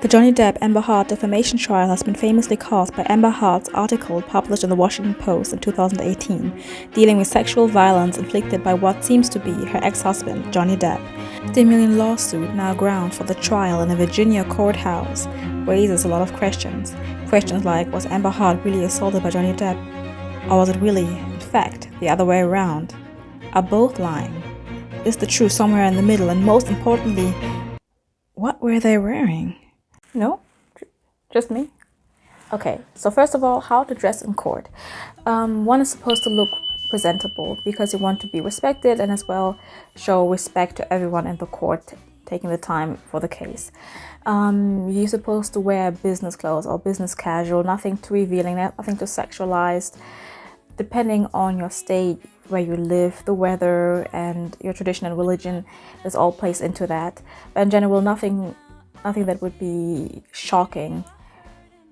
The Johnny Depp-Amber Heard defamation trial has been famously caused by Amber Heard's article published in the Washington Post in 2018, dealing with sexual violence inflicted by what seems to be her ex-husband, Johnny Depp. The million lawsuit, now ground for the trial in a Virginia courthouse, raises a lot of questions. Questions like, was Amber Heard really assaulted by Johnny Depp? Or was it really, in fact, the other way around? Are both lying? Is the truth somewhere in the middle? And most importantly, what were they wearing? No? Just me? Okay, so first of all, how to dress in court. One is supposed to look presentable because you want to be respected and as well show respect to everyone in the court taking the time for the case. You're supposed to wear business clothes or business casual, nothing too revealing, nothing too sexualized. Depending on your state, where you live, the weather, and your tradition and religion is all placed into that. But in general, nothing that would be shocking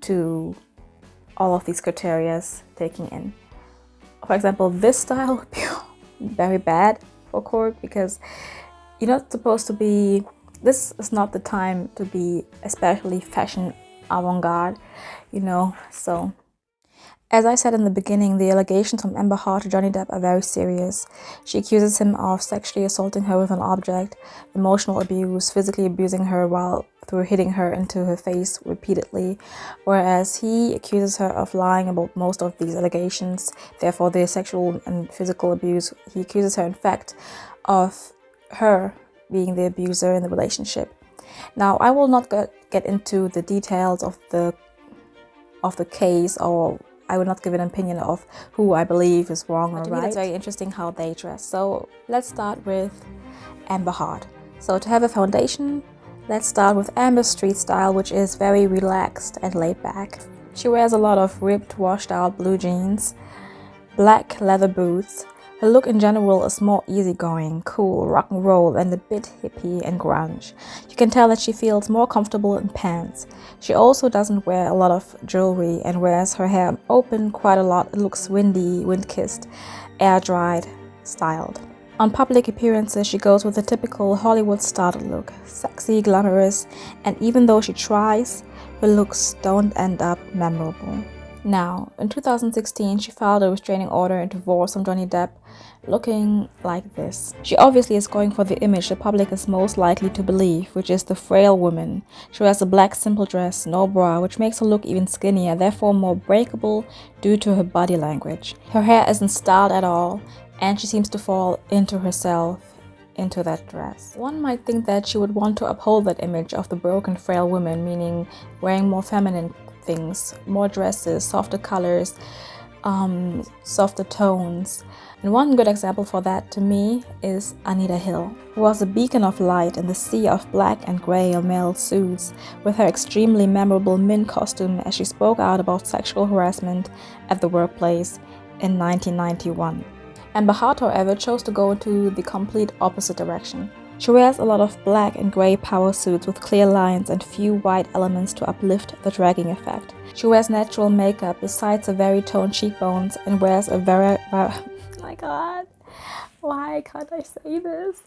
to all of these criteria taking in. For example, this style would be very bad for court because you're not supposed to be, this is not the time to be especially fashion avant-garde, so. As I said in the beginning, the allegations from Amber Heard to Johnny Depp are very serious. She accuses him of sexually assaulting her with an object, emotional abuse, physically abusing her through hitting her into her face repeatedly, whereas he accuses her of lying about most of these allegations. Therefore, the sexual and physical abuse, he accuses her, in fact, of her being the abuser in the relationship. Now, I will not get into the details of the case, or I would not give an opinion of who I believe is wrong or right. To me, it's very interesting how they dress. So let's start with Amber Heard. So to have a foundation, let's start with Amber's street style, which is very relaxed and laid back. She wears a lot of ripped, washed out blue jeans, black leather boots. Her look in general is more easygoing, cool, rock and roll, and a bit hippie and grunge. You can tell that she feels more comfortable in pants. She also doesn't wear a lot of jewelry and wears her hair open quite a lot. It looks windy, wind-kissed, air-dried, styled. On public appearances, she goes with a typical Hollywood starter look, sexy, glamorous, and even though she tries, her looks don't end up memorable. Now, in 2016, she filed a restraining order and divorce from Johnny Depp, looking like this. She obviously is going for the image the public is most likely to believe, which is the frail woman. She wears a black simple dress, no bra, which makes her look even skinnier, therefore more breakable due to her body language. Her hair isn't styled at all, and she seems to fall into herself into that dress. One might think that she would want to uphold that image of the broken, frail woman, meaning wearing more feminine things, more dresses, softer colors, softer tones. And one good example for that to me is Anita Hill, who was a beacon of light in the sea of black and gray male suits with her extremely memorable mint costume as she spoke out about sexual harassment at the workplace in 1991. Amber Heard, however, chose to go into the complete opposite direction. She wears a lot of black and grey power suits with clear lines and few white elements to uplift the dragging effect. She wears natural makeup besides her very toned cheekbones and wears a oh my god, why can't I say this?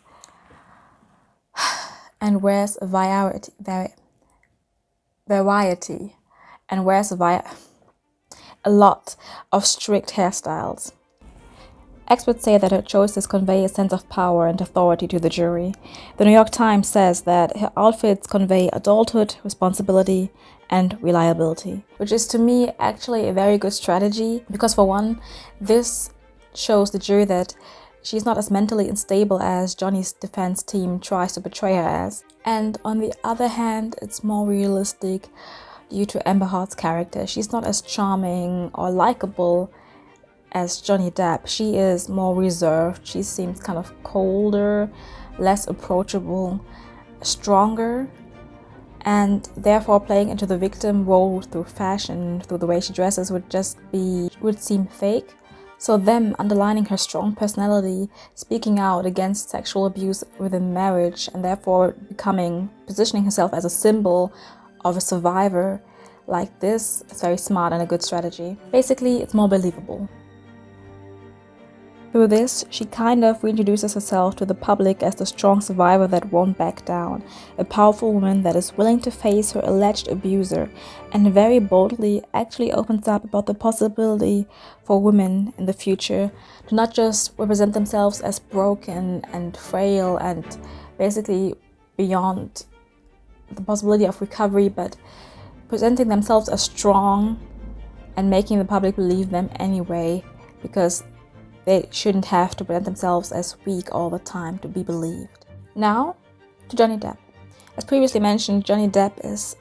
And wears a variety and wears a lot of strict hairstyles. Experts say that her choices convey a sense of power and authority to the jury. The New York Times says that her outfits convey adulthood, responsibility, and reliability, which is to me actually a very good strategy because, for one, this shows the jury that she's not as mentally unstable as Johnny's defense team tries to portray her as. And on the other hand, it's more realistic due to Amber Heard's character. She's not as charming or likable as Johnny Depp. She is more reserved. She seems kind of colder, less approachable, stronger, and therefore playing into the victim role through fashion, through the way she dresses would seem fake. So them underlining her strong personality, speaking out against sexual abuse within marriage, and therefore positioning herself as a symbol of a survivor like this is very smart and a good strategy. Basically, it's more believable. Through this, she kind of reintroduces herself to the public as the strong survivor that won't back down, a powerful woman that is willing to face her alleged abuser, and very boldly actually opens up about the possibility for women in the future to not just represent themselves as broken and frail and basically beyond the possibility of recovery, but presenting themselves as strong and making the public believe them anyway, because they shouldn't have to present themselves as weak all the time to be believed. Now, to Johnny Depp. As previously mentioned, Johnny Depp is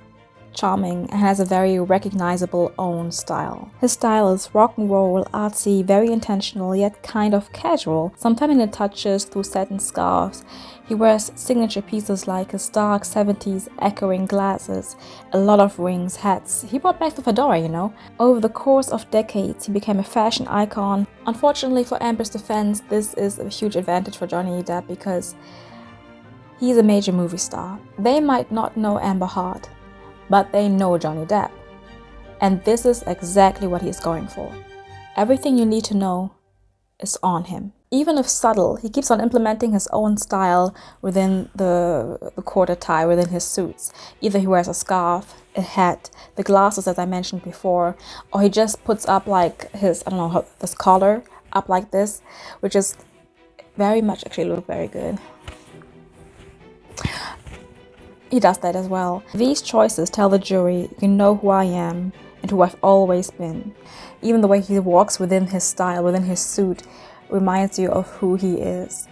charming and has a very recognizable own style. His style is rock and roll, artsy, very intentional, yet kind of casual, some feminine touches through satin scarves. He wears signature pieces like his dark 70s echoing glasses, a lot of rings, hats. He brought back the fedora, you know. Over the course of decades, he became a fashion icon. Unfortunately for Amber's defense, this is a huge advantage for Johnny Depp because he's a major movie star. They might not know Amber Heard, but they know Johnny Depp. And this is exactly what he's going for. Everything you need to know is on him. Even if subtle, he keeps on implementing his own style within the court attire, within his suits. Either he wears a scarf, a hat, the glasses as I mentioned before, or he just puts up like his, I don't know, this collar up like this, which is very much actually look very good. He does that as well. These choices tell the jury, you know who I am and who I've always been. Even the way he walks within his style, within his suit, reminds you of who he is.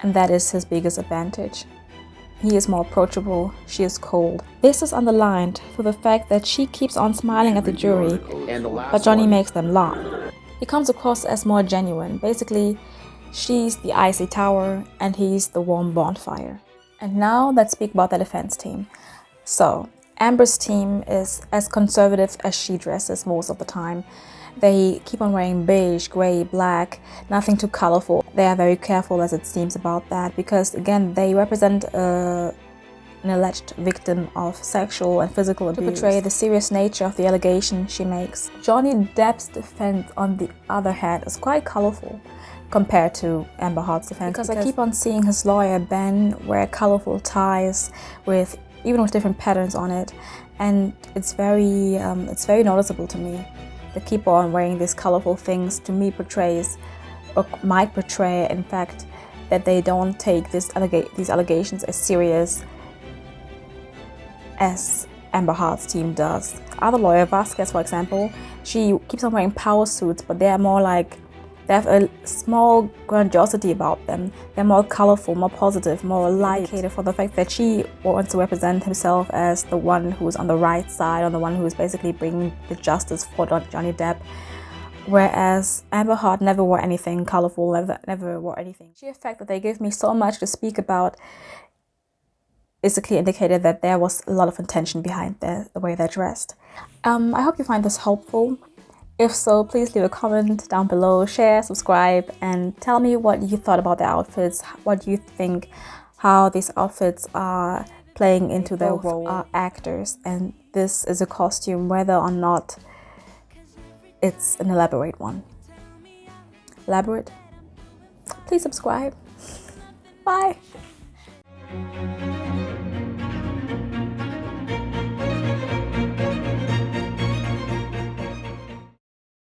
And that is his biggest advantage. He is more approachable, she is cold. This is underlined through the fact that she keeps on smiling at the jury, but Johnny makes them laugh. He comes across as more genuine. Basically, she's the icy tower and he's the warm bonfire. And now let's speak about the defense team. So, Amber's team is as conservative as she dresses most of the time. They keep on wearing beige, gray, black, nothing too colorful. They are very careful, as it seems, about that because, again, they represent an alleged victim of sexual and physical abuse to portray the serious nature of the allegation she makes. Johnny Depp's defense, on the other hand, is quite colorful compared to Amber Heard's defense because I keep on seeing his lawyer Ben wear colorful ties with different patterns on it, and it's very noticeable to me. They keep on wearing these colorful things. To me, portrays or might portray, in fact, that they don't take these allegations as serious as Amber Heard's team does. Other lawyer, Vasquez, for example, she keeps on wearing power suits, but they are more like, they have a small grandiosity about them. They're more colorful, more positive, more light for the fact that she wants to represent himself as the one who's on the right side, or the one who is basically bringing the justice for Johnny Depp. Whereas Amber Heard never wore anything colorful, never wore anything. The fact that they give me so much to speak about basically indicated that there was a lot of intention behind the way they're dressed. I hope you find this helpful. If so, please leave a comment down below, share, subscribe, and tell me what you thought about the outfits. What do you think, how these outfits are playing into their role? Are actors, and this is a costume, whether or not it's an elaborate one. Elaborate? Please subscribe. Bye.